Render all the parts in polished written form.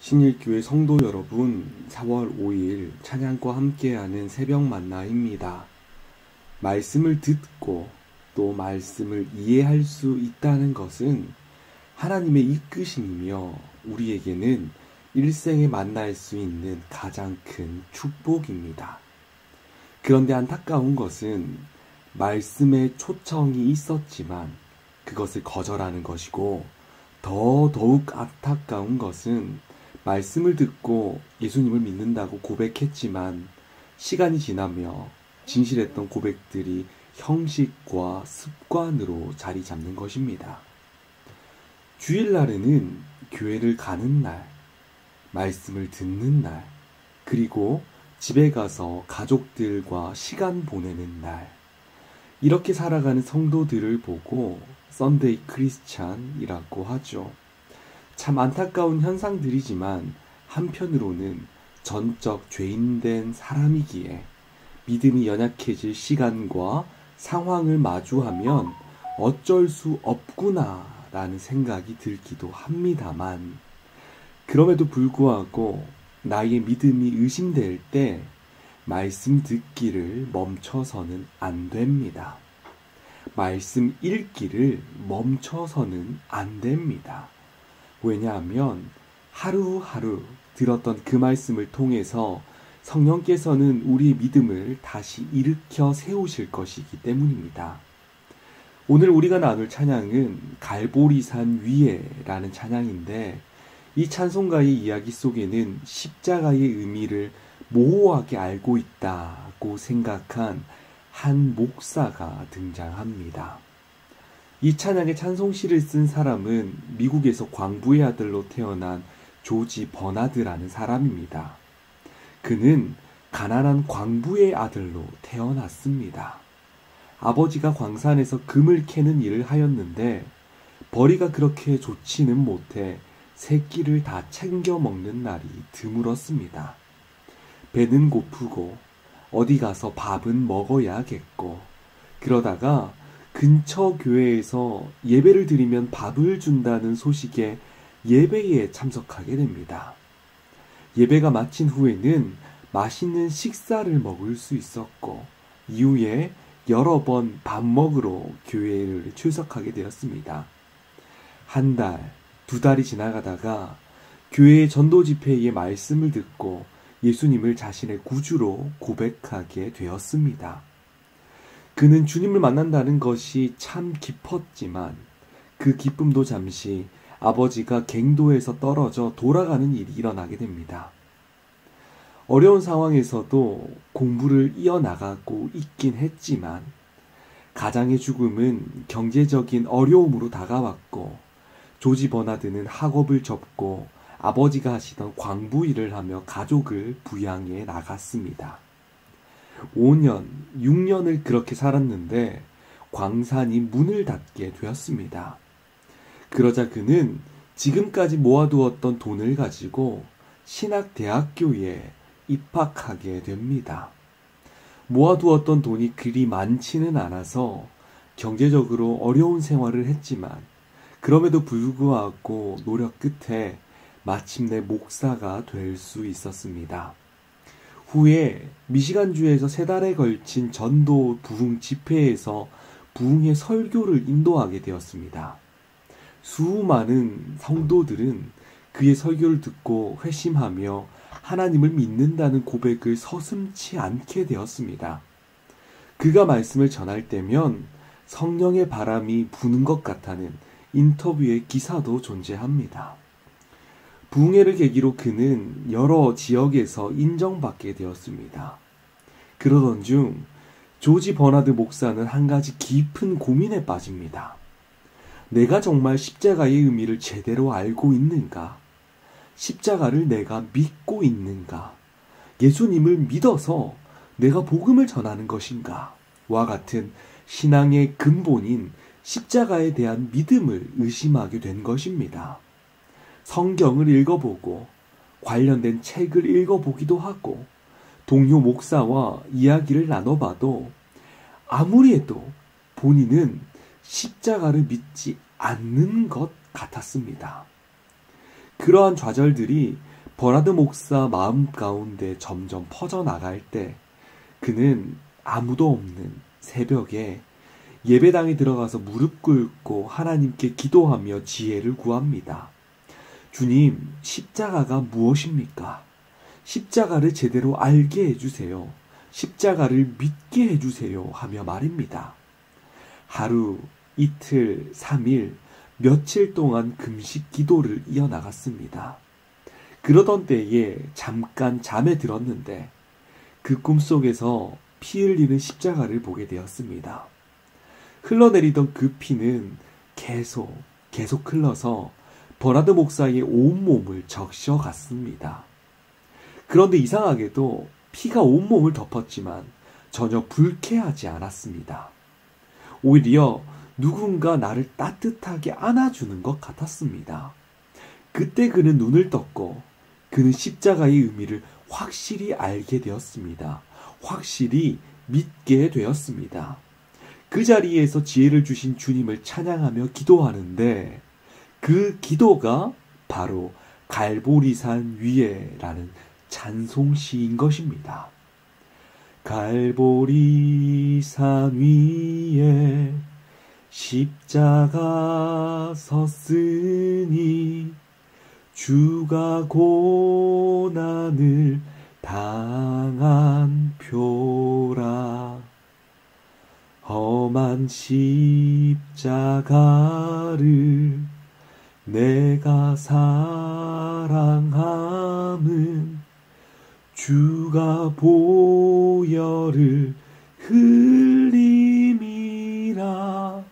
신일교회 성도 여러분, 4월 5일 찬양과 함께하는 새벽 만나입니다. 말씀을 듣고 또 말씀을 이해할 수 있다는 것은 하나님의 이끄심이며 우리에게는 일생에 만날 수 있는 가장 큰 축복입니다. 그런데 안타까운 것은 말씀에 초청이 있었지만 그것을 거절하는 것이고, 더욱 안타까운 것은 말씀을 듣고 예수님을 믿는다고 고백했지만 시간이 지나며 진실했던 고백들이 형식과 습관으로 자리 잡는 것입니다. 주일날에는 교회를 가는 날, 말씀을 듣는 날, 그리고 집에 가서 가족들과 시간 보내는 날, 이렇게 살아가는 성도들을 보고 썬데이 크리스찬이라고 하죠. 참 안타까운 현상들이지만 한편으로는 전적 죄인된 사람이기에 믿음이 연약해질 시간과 상황을 마주하면 어쩔 수 없구나라는 생각이 들기도 합니다만, 그럼에도 불구하고 나의 믿음이 의심될 때 말씀 듣기를 멈춰서는 안 됩니다. 말씀 읽기를 멈춰서는 안 됩니다. 왜냐하면 하루하루 들었던 그 말씀을 통해서 성령께서는 우리의 믿음을 다시 일으켜 세우실 것이기 때문입니다. 오늘 우리가 나눌 찬양은 갈보리산 위에라는 찬양인데, 이 찬송가의 이야기 속에는 십자가의 의미를 모호하게 알고 있다고 생각한 한 목사가 등장합니다. 이 찬양의 찬송시를 쓴 사람은 미국에서 광부의 아들로 태어난 조지 버나드라는 사람입니다. 그는 가난한 광부의 아들로 태어났습니다. 아버지가 광산에서 금을 캐는 일을 하였는데 벌이가 그렇게 좋지는 못해 새끼를 다 챙겨 먹는 날이 드물었습니다. 배는 고프고 어디 가서 밥은 먹어야겠고, 그러다가 근처 교회에서 예배를 드리면 밥을 준다는 소식에 예배에 참석하게 됩니다. 예배가 마친 후에는 맛있는 식사를 먹을 수 있었고, 이후에 여러 번 밥 먹으러 교회를 출석하게 되었습니다. 한 달, 두 달이 지나가다가 교회의 전도 집회의 말씀을 듣고 예수님을 자신의 구주로 고백하게 되었습니다. 그는 주님을 만난다는 것이 참 기뻤지만 그 기쁨도 잠시 아버지가 갱도에서 떨어져 돌아가는 일이 일어나게 됩니다. 어려운 상황에서도 공부를 이어나가고 있긴 했지만 가장의 죽음은 경제적인 어려움으로 다가왔고, 조지 버나드는 학업을 접고 아버지가 하시던 광부 일을 하며 가족을 부양해 나갔습니다. 5년, 6년을 그렇게 살았는데 광산이 문을 닫게 되었습니다. 그러자 그는 지금까지 모아두었던 돈을 가지고 신학대학교에 입학하게 됩니다. 모아두었던 돈이 그리 많지는 않아서 경제적으로 어려운 생활을 했지만 그럼에도 불구하고 노력 끝에 마침내 목사가 될 수 있었습니다. 후에 미시간주에서 3달에 걸친 전도 부흥 집회에서 부흥의 설교를 인도하게 되었습니다. 수많은 성도들은 그의 설교를 듣고 회심하며 하나님을 믿는다는 고백을 서슴지 않게 되었습니다. 그가 말씀을 전할 때면 성령의 바람이 부는 것 같다는 인터뷰의 기사도 존재합니다. 부흥회를 계기로 그는 여러 지역에서 인정받게 되었습니다. 그러던 중 조지 버나드 목사는 한 가지 깊은 고민에 빠집니다. 내가 정말 십자가의 의미를 제대로 알고 있는가? 십자가를 내가 믿고 있는가? 예수님을 믿어서 내가 복음을 전하는 것인가? 와 같은 신앙의 근본인 십자가에 대한 믿음을 의심하게 된 것입니다. 성경을 읽어보고 관련된 책을 읽어보기도 하고 동료 목사와 이야기를 나눠봐도 아무리 해도 본인은 십자가를 믿지 않는 것 같았습니다. 그러한 좌절들이 버나드 목사 마음 가운데 점점 퍼져나갈 때 그는 아무도 없는 새벽에 예배당에 들어가서 무릎 꿇고 하나님께 기도하며 지혜를 구합니다. 주님, 십자가가 무엇입니까? 십자가를 제대로 알게 해주세요. 십자가를 믿게 해주세요. 하며 말입니다. 하루, 이틀, 3일, 며칠 동안 금식 기도를 이어나갔습니다. 그러던 때에 잠깐 잠에 들었는데 그 꿈속에서 피 흘리는 십자가를 보게 되었습니다. 흘러내리던 그 피는 계속 흘러서 버나드 목사의 온몸을 적셔갔습니다. 그런데 이상하게도 피가 온몸을 덮었지만 전혀 불쾌하지 않았습니다. 오히려 누군가 나를 따뜻하게 안아주는 것 같았습니다. 그때 그는 눈을 떴고 그는 십자가의 의미를 확실히 알게 되었습니다. 확실히 믿게 되었습니다. 그 자리에서 지혜를 주신 주님을 찬양하며 기도하는데 그 기도가 바로 갈보리산 위에라는 찬송시인 것입니다. 갈보리산 위에 십자가 섰으니 주가 고난을 당한 표라. 험한 십자가를 내가 사랑함은 주가 보혈을 흘림이라.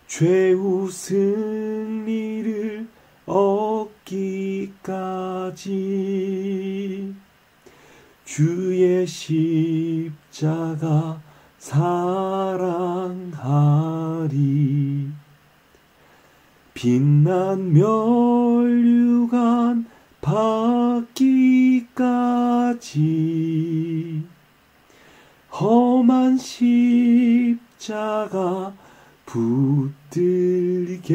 죄우 승리를 얻기까지 주의 십자가 사랑하리. 빛난 멸류관 받기까지 험한 십자가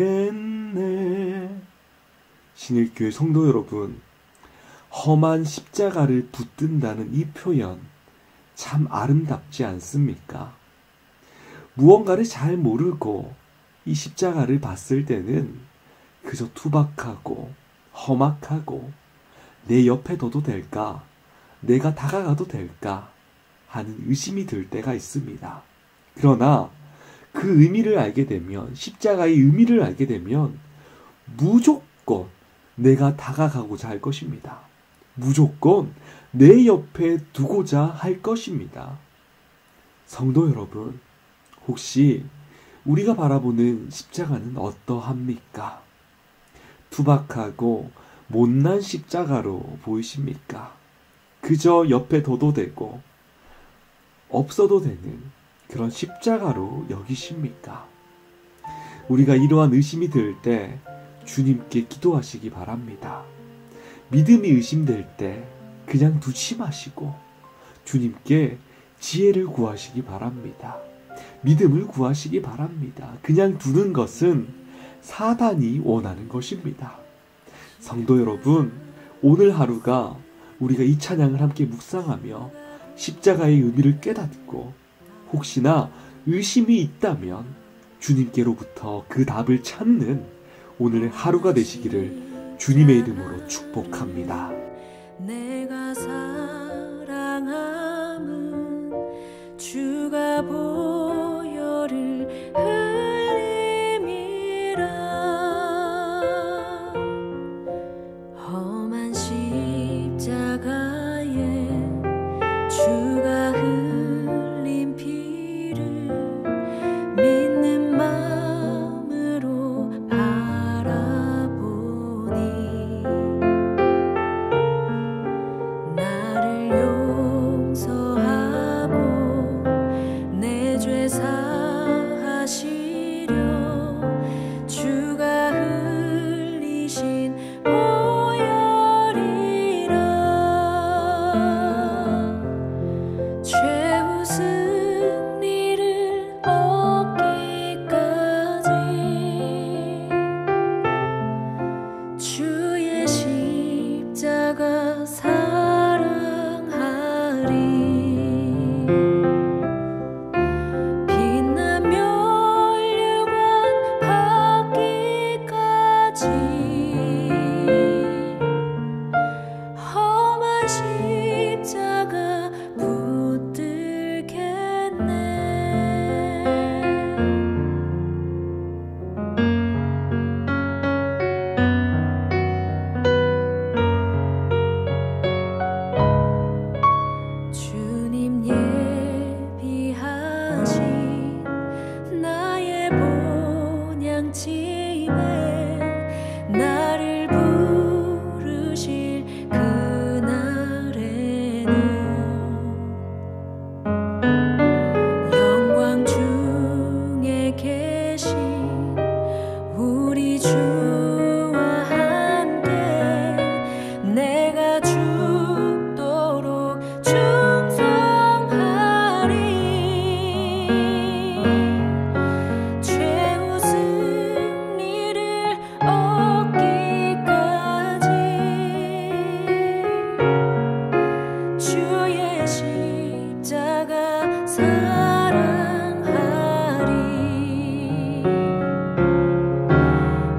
붙들겠네. 신일교회 성도 여러분, 험한 십자가를 붙든다는 이 표현 참 아름답지 않습니까? 무언가를 잘 모르고 이 십자가를 봤을 때는 그저 투박하고 험악하고 내 옆에 둬도 될까? 내가 다가가도 될까? 하는 의심이 들 때가 있습니다. 그러나 그 의미를 알게 되면, 십자가의 의미를 알게 되면 무조건 내가 다가가고자 할 것입니다. 무조건 내 옆에 두고자 할 것입니다. 성도 여러분, 혹시 우리가 바라보는 십자가는 어떠합니까? 투박하고 못난 십자가로 보이십니까? 그저 옆에 둬도 되고 없어도 되는 그런 십자가로 여기십니까? 우리가 이러한 의심이 들 때 주님께 기도하시기 바랍니다. 믿음이 의심될 때 그냥 두지 마시고 주님께 지혜를 구하시기 바랍니다. 믿음을 구하시기 바랍니다. 그냥 두는 것은 사단이 원하는 것입니다. 성도 여러분, 오늘 하루가 우리가 이 찬양을 함께 묵상하며 십자가의 의미를 깨닫고 혹시나 의심이 있다면 주님께로부터 그 답을 찾는 오늘의 하루가 되시기를 주님의 이름으로 축복합니다. 내가 사랑함은 주가 보혈을 흘림이라. 험한 십자가에 주가 흘린 피를 믿는 마음으로 바라보니 나를 용서하고 내 죄 아침에 나를 부르실 그날에는 영광 중에 계신 우리 주와 함께 내가 죽도록 충성하리. 최후 승리를 얻기까지 주의 십자가 사랑하리.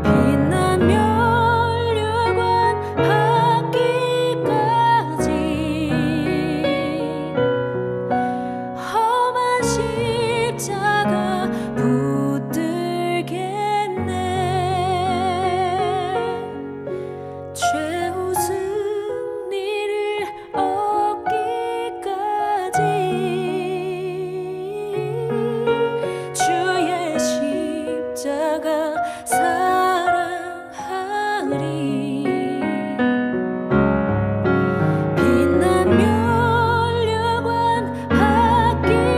빛난 멸류관 받기까지 험한 십자가 붙들겠네. 최후 승리를 얻기까지 주의 십자가 사랑하리. 빛난 멸류관 받기까지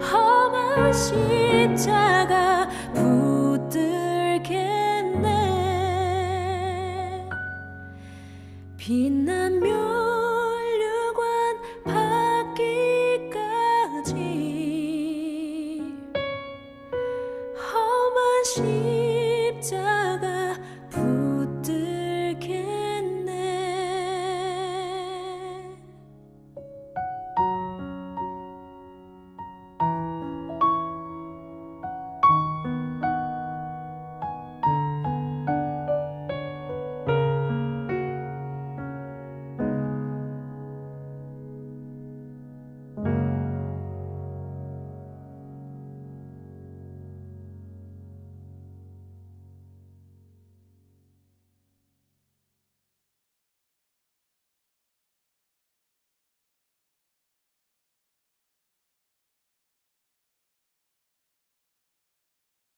험한 십자가